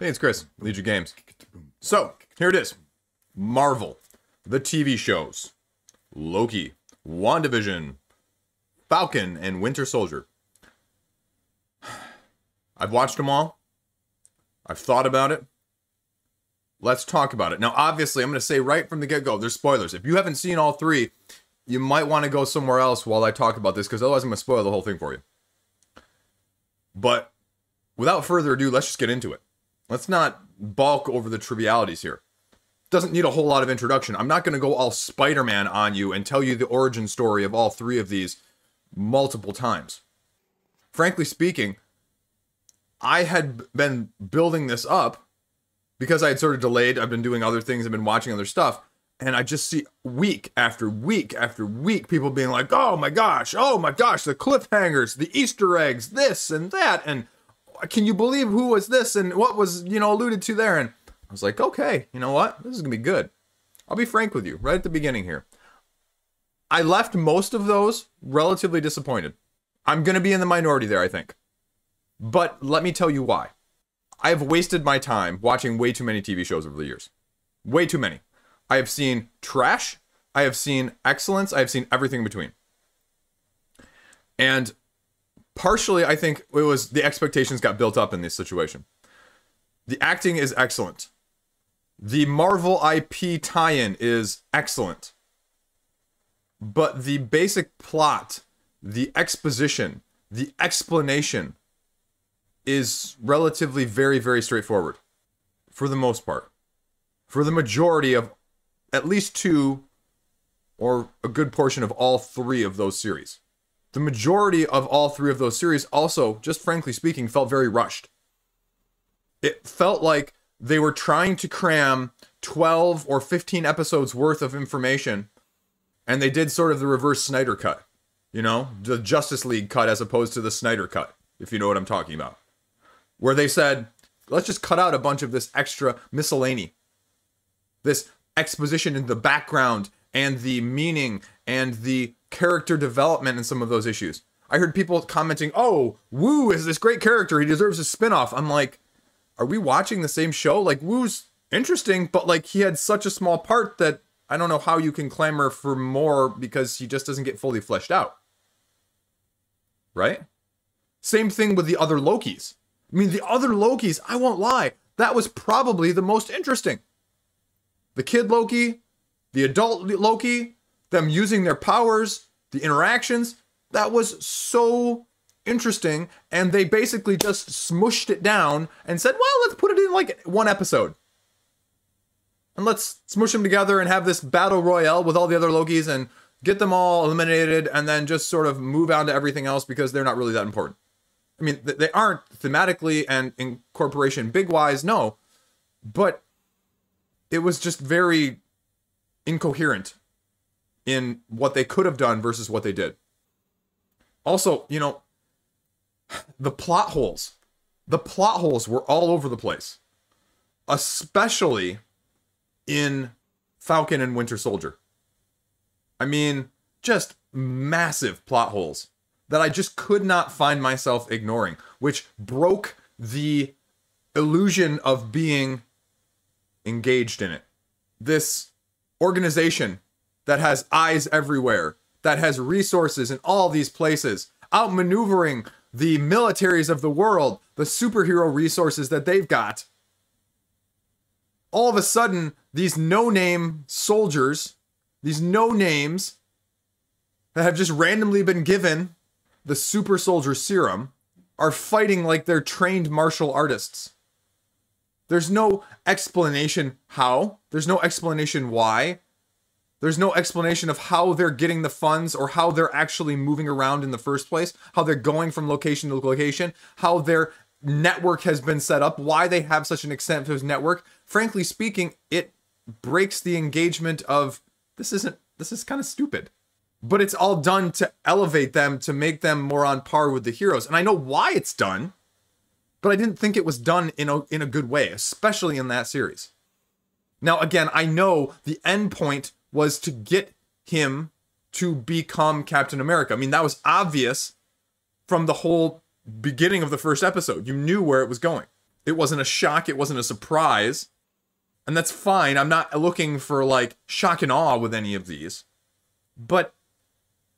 Hey, it's Chris, Liege Games. So, here it is. Marvel, the TV shows, Loki, WandaVision, Falcon and Winter Solider. I've watched them all. I've thought about it. Let's talk about it. Now, obviously, I'm going to say right from the get-go, there's spoilers. If you haven't seen all three, you might want to go somewhere else while I talk about this, because otherwise I'm going to spoil the whole thing for you. But without further ado, let's just get into it. Let's not balk over the trivialities here. Doesn't need a whole lot of introduction. I'm not going to go all Spider-Man on you and tell you the origin story of all three of these multiple times. Frankly speaking, I had been building this up because I had sort of delayed. I've been doing other things. I've been watching other stuff. And I just see week after week after week people being like, oh my gosh, the cliffhangers, the Easter eggs, this and that. And can you believe who was this and what was, alluded to there? And I was like, okay, you know what? This is going to be good. I'll be frank with you right at the beginning here. I left most of those relatively disappointed. I'm going to be in the minority there, I think. But let me tell you why. I have wasted my time watching way too many TV shows over the years. Way too many. I have seen trash. I have seen excellence. I have seen everything in between. And partially, I think it was the expectations got built up in this situation. The acting is excellent. The Marvel IP tie-in is excellent. But the basic plot, the exposition, the explanation is relatively very, very straightforward. For the most part. For the majority of at least two or a good portion of all three of those series. The majority of all three of those series also, just frankly speaking, felt very rushed. It felt like they were trying to cram 12 or 15 episodes worth of information, and they did sort of the reverse Snyder cut. The Justice League cut as opposed to the Snyder cut, if you know what I'm talking about. Where they said, let's just cut out a bunch of this extra miscellany. This exposition in the background and the meaning and the character development in some of those issues. I heard people commenting, oh, Woo is this great character. He deserves a spinoff. I'm like, are we watching the same show? Like, Woo's interesting, but he had such a small part that I don't know how you can clamor for more because he just doesn't get fully fleshed out. Right? Same thing with the other Lokis. I mean, the other Lokis, I won't lie, that was probably the most interesting. The kid Loki, the adult Loki, them using their powers, the interactions, that was so interesting. And they basically just smushed it down and said, well, let's put it in one episode. And let's smush them together and have this battle royale with all the other Lokis and get them all eliminated and then just sort of move on to everything else because they're not really that important. I mean, they aren't thematically and incorporation big-wise, no. But it was just very incoherent in what they could have done versus what they did. Also, the plot holes. The plot holes were all over the place. Especially in Falcon and Winter Solider. I mean, just massive plot holes that I just could not find myself ignoring, which broke the illusion of being engaged in it. This organization that has eyes everywhere, that has resources in all these places, outmaneuvering the militaries of the world, the superhero resources that they've got. All of a sudden, these no-name soldiers, these no-names that have just randomly been given the super soldier serum, are fighting like they're trained martial artists. There's no explanation how. There's no explanation why. There's no explanation of how they're getting the funds or how they're actually moving around in the first place, how they're going from location to location, how their network has been set up, why they have such an extensive network. Frankly speaking, it breaks the engagement of, this is kind of stupid. But it's all done to elevate them, to make them more on par with the heroes. And I know why it's done, but I didn't think it was done in a good way, especially in that series. Now, again, I know the end point was to get him to become Captain America. I mean, that was obvious from the whole beginning of the first episode. You knew where it was going. It wasn't a shock, it wasn't a surprise. And that's fine. I'm not looking for, like, shock and awe with any of these. But,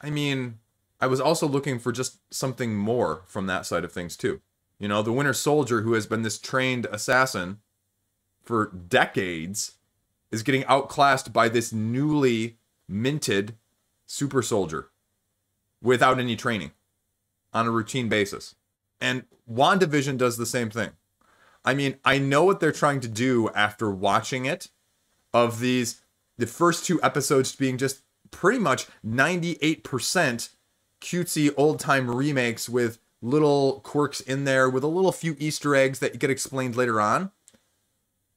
I mean, I was also looking for just something more from that side of things, too. You know, the Winter Soldier, who has been this trained assassin for decades, is getting outclassed by this newly minted super soldier without any training on a routine basis. And WandaVision does the same thing. I mean, I know what they're trying to do after watching it, of the first 2 episodes being just pretty much 98% cutesy old-time remakes with little quirks in there, with a little few Easter eggs that get explained later on.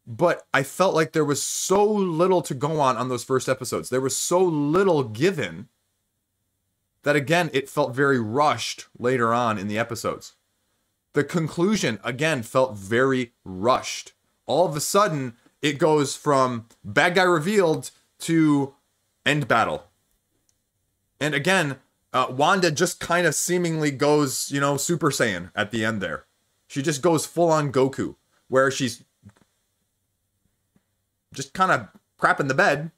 But I felt like there was so little to go on those first episodes. There was so little given that, again, it felt very rushed later on in the episodes. The conclusion, again, felt very rushed. All of a sudden, it goes from bad guy revealed to end battle. And again, Wanda just kind of seemingly goes, you know, Super Saiyan at the end there. She just goes full on Goku, where she's just kind of crapping the bed.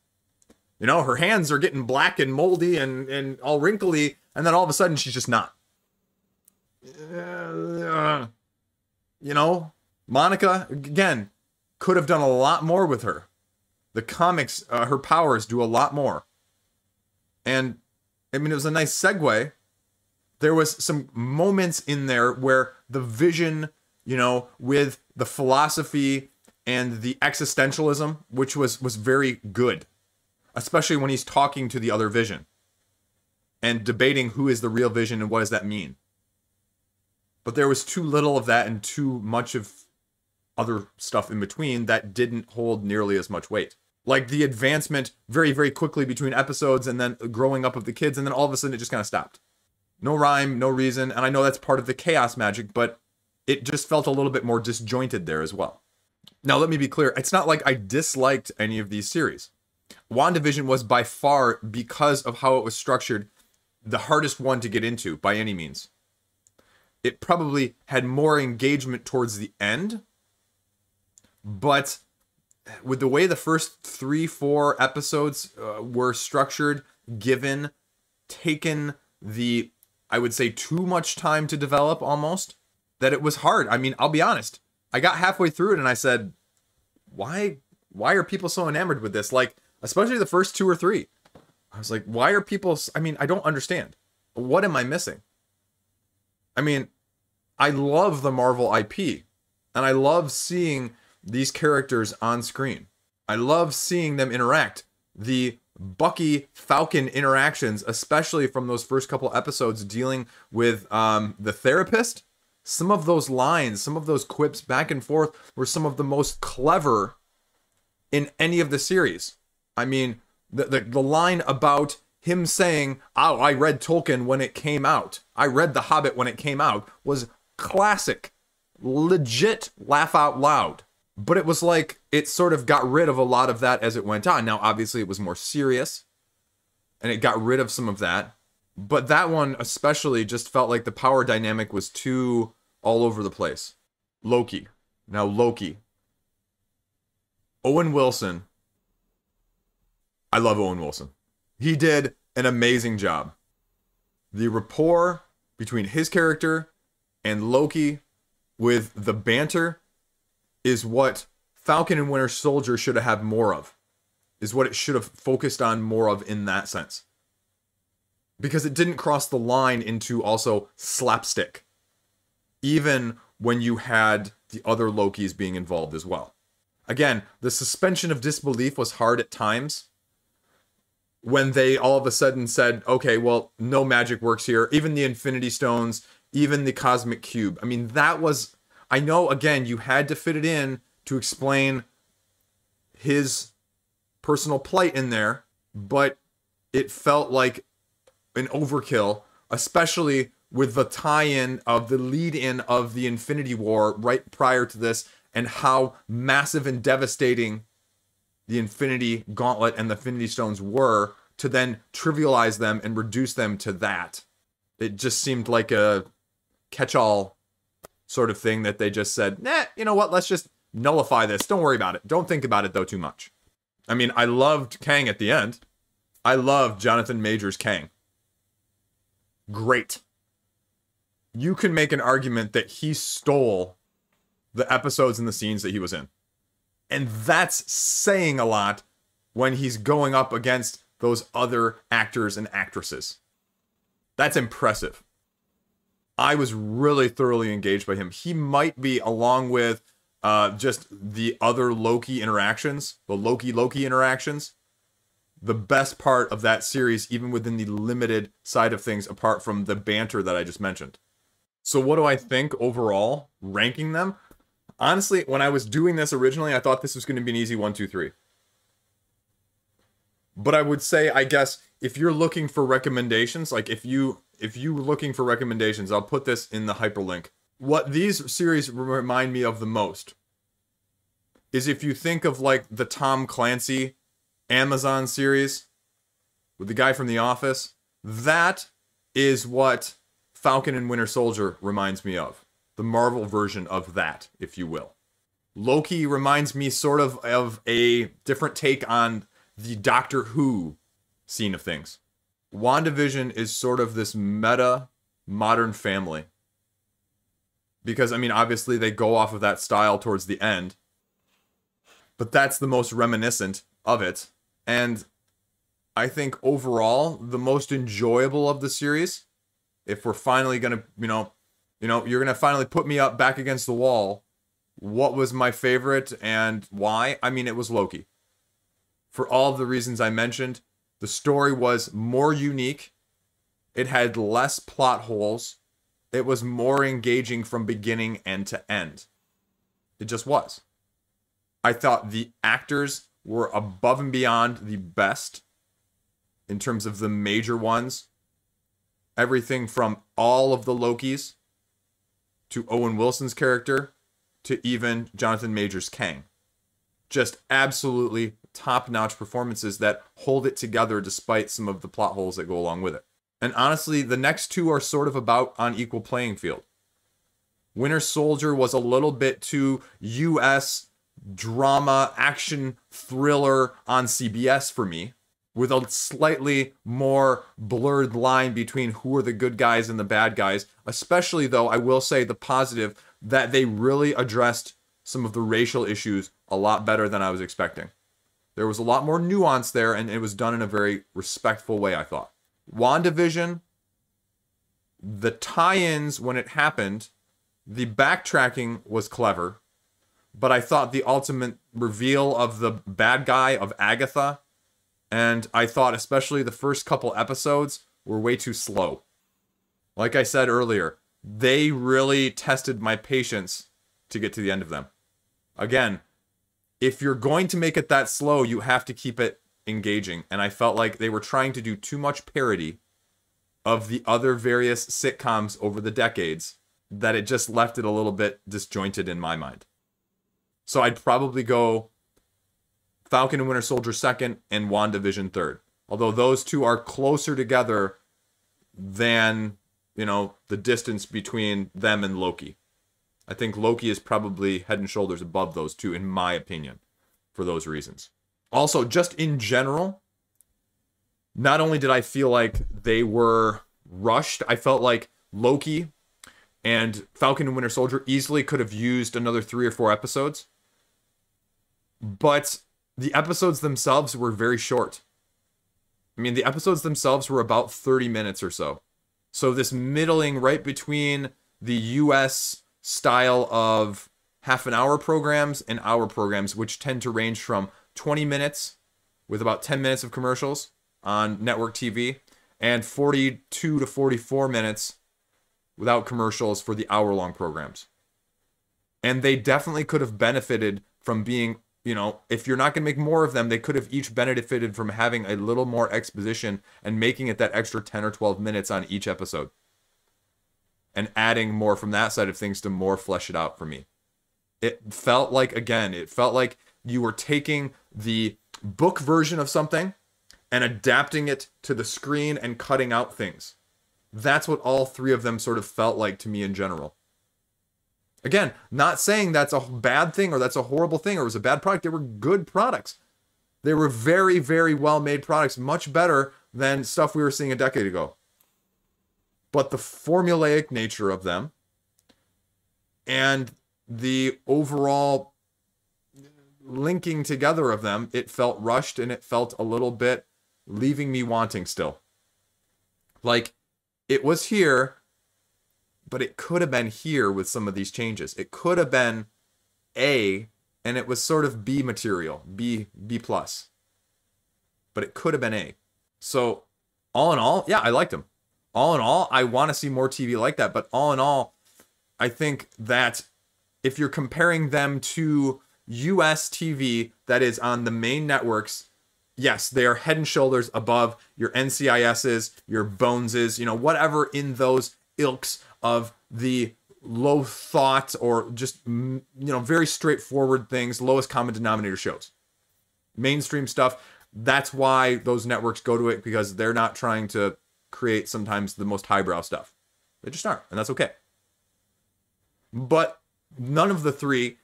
You know, her hands are getting black and moldy and all wrinkly, and then all of a sudden she's just not. You know, Monica, again, could have done a lot more with her. The comics, her powers do a lot more. And, I mean, it was a nice segue. There was some moments in there where the vision, you know, with the philosophy and the existentialism, which was very good. Especially when he's talking to the other Vision and debating who is the real Vision and what does that mean. But there was too little of that and too much of other stuff in between that didn't hold nearly as much weight. Like the advancement very, very quickly between episodes and then growing up of the kids, and then all of a sudden it just kind of stopped. No rhyme, no reason, and I know that's part of the chaos magic, but it just felt a little bit more disjointed there as well. Now, let me be clear. It's not like I disliked any of these series. WandaVision was by far, because of how it was structured, the hardest one to get into by any means. It probably had more engagement towards the end, but with the way the first 3-4 episodes were structured, taken the, I would say, too much time to develop almost, that it was hard. I mean, I'll be honest. I got halfway through it and I said, why are people so enamored with this? Like, especially the first 2 or 3. I was like, why are people... I mean, I don't understand. What am I missing? I mean, I love the Marvel IP. And I love seeing these characters on screen. I love seeing them interact. The Bucky Falcon interactions, especially from those first couple episodes dealing with the therapist. Some of those lines, some of those quips back and forth were some of the most clever in any of the series. I mean, the line about him saying, "Oh, I read Tolkien when it came out. I read The Hobbit when it came out," was classic. Legit laugh out loud. But it was like, it sort of got rid of a lot of that as it went on. Now, obviously, it was more serious, and it got rid of some of that. But that one especially just felt like the power dynamic was too all over the place. Loki. Now, Loki. Owen Wilson. I love Owen Wilson. He did an amazing job. The rapport between his character and Loki with the banter is what Falcon and Winter Soldier should have had more of. Is what it should have focused on more of in that sense. Because it didn't cross the line into also slapstick. Even when you had the other Lokis being involved as well. Again, the suspension of disbelief was hard at times. When they all of a sudden said, okay, well, no magic works here. Even the Infinity Stones, even the Cosmic Cube. I mean, that was... I know, again, you had to fit it in to explain his personal plight in there, but it felt like an overkill, especially with the tie-in of the lead-in of the Infinity War right prior to this, and how massive and devastating the Infinity Gauntlet and the Infinity Stones were, to then trivialize them and reduce them to that. It just seemed like a catch-all sort of thing that they just said, nah, you know what, let's just nullify this. Don't worry about it. Don't think about it, though, too much. I mean, I loved Kang at the end. I loved Jonathan Majors' Kang. Great. You can make an argument that he stole the episodes and the scenes that he was in. And that's saying a lot when he's going up against those other actors and actresses. That's impressive. I was really thoroughly engaged by him. He might be, along with just the other Loki interactions, the Loki interactions, the best part of that series, even within the limited side of things, apart from the banter that I just mentioned. So what do I think overall, ranking them? Honestly, when I was doing this originally, I thought this was going to be an easy 1, 2, 3. But I would say, I guess, if you're looking for recommendations, like if you're looking for recommendations, I'll put this in the hyperlink. What these series remind me of the most is if you think of like the Tom Clancy Amazon series with the guy from The Office, that is what Falcon and Winter Solider reminds me of. The Marvel version of that, if you will. Loki reminds me sort of a different take on the Doctor Who scene of things. WandaVision is sort of this meta Modern Family. Because, I mean, obviously they go off of that style towards the end. But that's the most reminiscent of it. And I think overall, the most enjoyable of the series, if we're finally going to, you're going to finally put me up back against the wall, what was my favorite and why? I mean, it was Loki. For all of the reasons I mentioned, the story was more unique. It had less plot holes. It was more engaging from beginning end to end. It just was. I thought the actors were above and beyond the best in terms of the major ones. Everything from all of the Lokis to Owen Wilson's character to even Jonathan Majors' Kang. Just absolutely top-notch performances that hold it together despite some of the plot holes that go along with it. And honestly, the next two are sort of about on equal playing field. Winter Soldier was a little bit too US drama, action, thriller on CBS for me, with a slightly more blurred line between who are the good guys and the bad guys, especially though, I will say the positive, that they really addressed some of the racial issues a lot better than I was expecting. There was a lot more nuance there, and it was done in a very respectful way, I thought. WandaVision, the tie-ins when it happened, the backtracking was clever, but I thought the ultimate reveal of the bad guy, of Agatha, and I thought especially the first couple episodes were way too slow. Like I said earlier, they really tested my patience to get to the end of them. Again, if you're going to make it that slow, you have to keep it engaging. And I felt like they were trying to do too much parody of the other various sitcoms over the decades that it just left it a little bit disjointed in my mind. So I'd probably go Falcon and Winter Soldier second and WandaVision third. Although those two are closer together than, the distance between them and Loki. I think Loki is probably head and shoulders above those two, in my opinion, for those reasons. Also, just in general, not only did I feel like they were rushed, I felt like Loki and Falcon and Winter Soldier easily could have used another 3 or 4 episodes. But the episodes themselves were very short. I mean, the episodes themselves were about 30 minutes or so. So this middling right between the US style of half-an-hour programs and hour programs, which tend to range from 20 minutes with about 10 minutes of commercials on network TV and 42 to 44 minutes without commercials for the hour-long programs. And they definitely could have benefited from being, if you're not going to make more of them, they could have each benefited from having a little more exposition and making it that extra 10 or 12 minutes on each episode. And adding more from that side of things to more flesh it out for me. It felt like you were taking the book version of something and adapting it to the screen and cutting out things. That's what all 3 of them sort of felt like to me in general. Again, not saying that's a bad thing or that's a horrible thing or it was a bad product. They were good products. They were very, very well made products, much better than stuff we were seeing a decade ago. But the formulaic nature of them and the overall linking together of them, it felt rushed and it felt a little bit leaving me wanting still. Like, it was here, but it could have been here with some of these changes. It could have been A, and it was sort of B material, B plus. But it could have been A. So, all in all, yeah, I liked them. All in all, I want to see more TV like that. But all in all, I think that if you're comparing them to US TV that is on the main networks, yes, they are head and shoulders above your NCISs, your Boneses, whatever in those ilks of the low thought or just, very straightforward things, lowest common denominator shows. Mainstream stuff, that's why those networks go to it, because they're not trying to create sometimes the most highbrow stuff. They just aren't, and that's okay. But none of the three,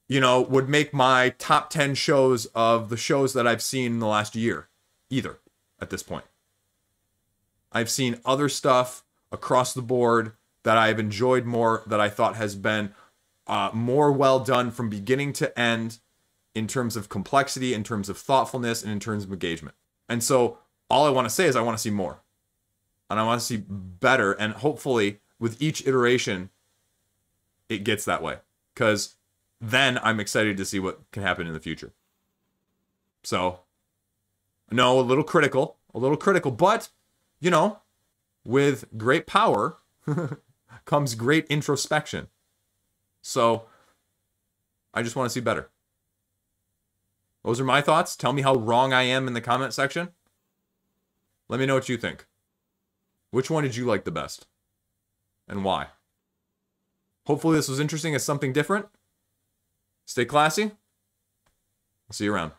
would make my top 10 shows of the shows that I've seen in the last year either at this point. I've seen other stuff across the board that I've enjoyed more, that I thought has been more well done from beginning to end in terms of complexity, in terms of thoughtfulness, and in terms of engagement. And so all I want to say is I want to see more. And I want to see better, and hopefully with each iteration, it gets that way. Because then I'm excited to see what can happen in the future. So, no, a little critical, but, with great power comes great introspection. So, I just want to see better. Those are my thoughts. Tell me how wrong I am in the comment section. Let me know what you think. Which one did you like the best? And why? Hopefully this was interesting as something different. Stay classy. I'll see you around.